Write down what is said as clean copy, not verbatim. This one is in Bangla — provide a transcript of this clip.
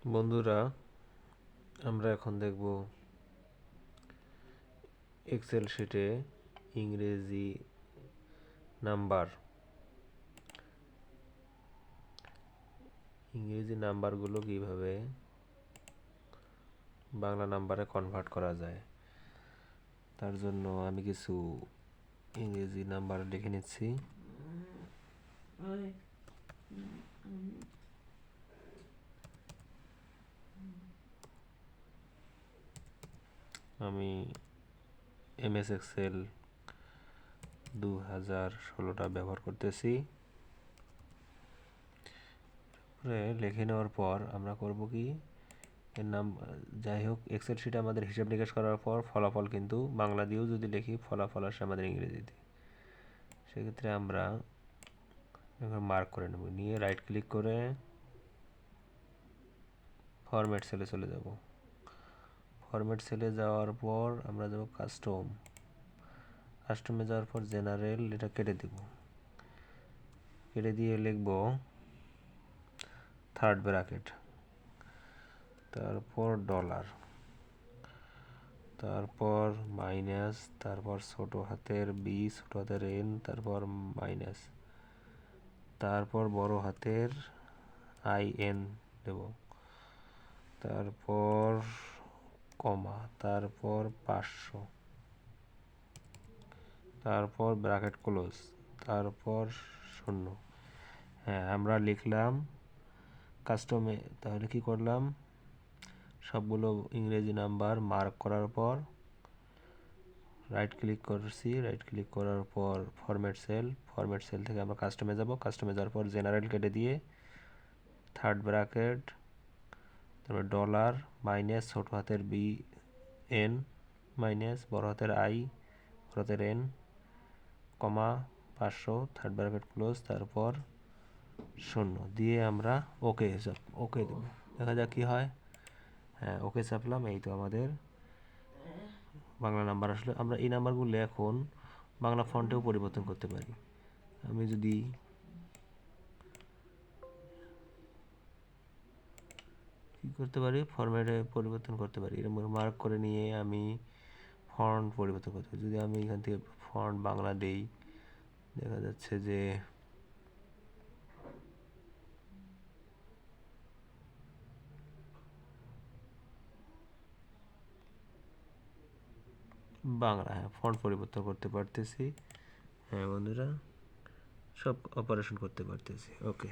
বন্ধুরা, আমরা এখন দেখব এক্সেল শিটে ইংরেজি নাম্বারগুলো কিভাবে বাংলা নাম্বারে কনভার্ট করা যায়। তার জন্য আমি কিছু ইংরেজি নাম্বার লিখে নিচ্ছি। আমি MS এক্সেল 2016টা ব্যবহার করতেছি। লিখে নেওয়ার পর আমরা করব কি, এর নাম যাই হোক, এক্সেল শিটে আমাদের হিসাব নিকাশ করার পর ফলাফল কিন্তু বাংলা দিয়েও যদি লিখি ফলাফল আসে আমাদের ইংরেজিতে। সেক্ষেত্রে আমরা মার্ক করে নেব, নিয়ে রাইট ক্লিক করে ফরম্যাট সেলে চলে যাব। ফরম্যাট সেলে যাওয়ার পর আমরা যাব কাস্টমে যাওয়ার পর জেনারেল, এটা কেটে দেব। কেটে দিয়ে লিখব থার্ড ব্র্যাকেট, তারপর ডলার, তারপর মাইনাস, তারপর ছোট হাতের বি, ছোট হাতের এন, তারপর মাইনাস, তারপর বড় হাতের IN দেব, তারপর কমা, তারপর 500, তারপর ব্র্যাকেট ক্লোজ, তারপর 0। হ্যাঁ, আমরা লিখলাম কাস্টমে। তাহলে কি করলাম, সবগুলো ইংরেজি নাম্বার মার্ক করার পর রাইট ক্লিক করছি। রাইট ক্লিক করার পর ফরম্যাট সেল থেকে আমরা কাস্টমে যাব। কাস্টমে যাওয়ার পর জেনারেল কেটে দিয়ে থার্ড ব্র্যাকেট, তারপর ডলার, মাইনাস, ছোট হাতের BN, মাইনাস, বড় হাতের I, বড় হাতের N, কমা, 500, থার্ড ব্র্যাকেট ক্লোজ, তারপর 0 দিয়ে আমরা ওকে দেব। দেখা যাক কি হয়। হ্যাঁ, ওকে চাপলাম। এই তো আমাদের বাংলা নাম্বার আসলে। আমরা এই নাম্বারগুলো এখন বাংলা ফন্টেও পরিবর্তন করতে পারি। আমি যদি কি করতে পারি, ফরম্যাটে পরিবর্তন করতে পারি। এরকম মার্ক করে নিয়ে আমি ফন্ট পরিবর্তন করতে পারি। যদি আমি এখান থেকে ফন্ট বাংলা দেই, দেখা যাচ্ছে যে বাংলা, হ্যাঁ, ফন্ট পরিবর্তন করতে পারতেছি। হ্যাঁ বন্ধুরা, সব অপারেশন করতে পারতেছি। ওকে।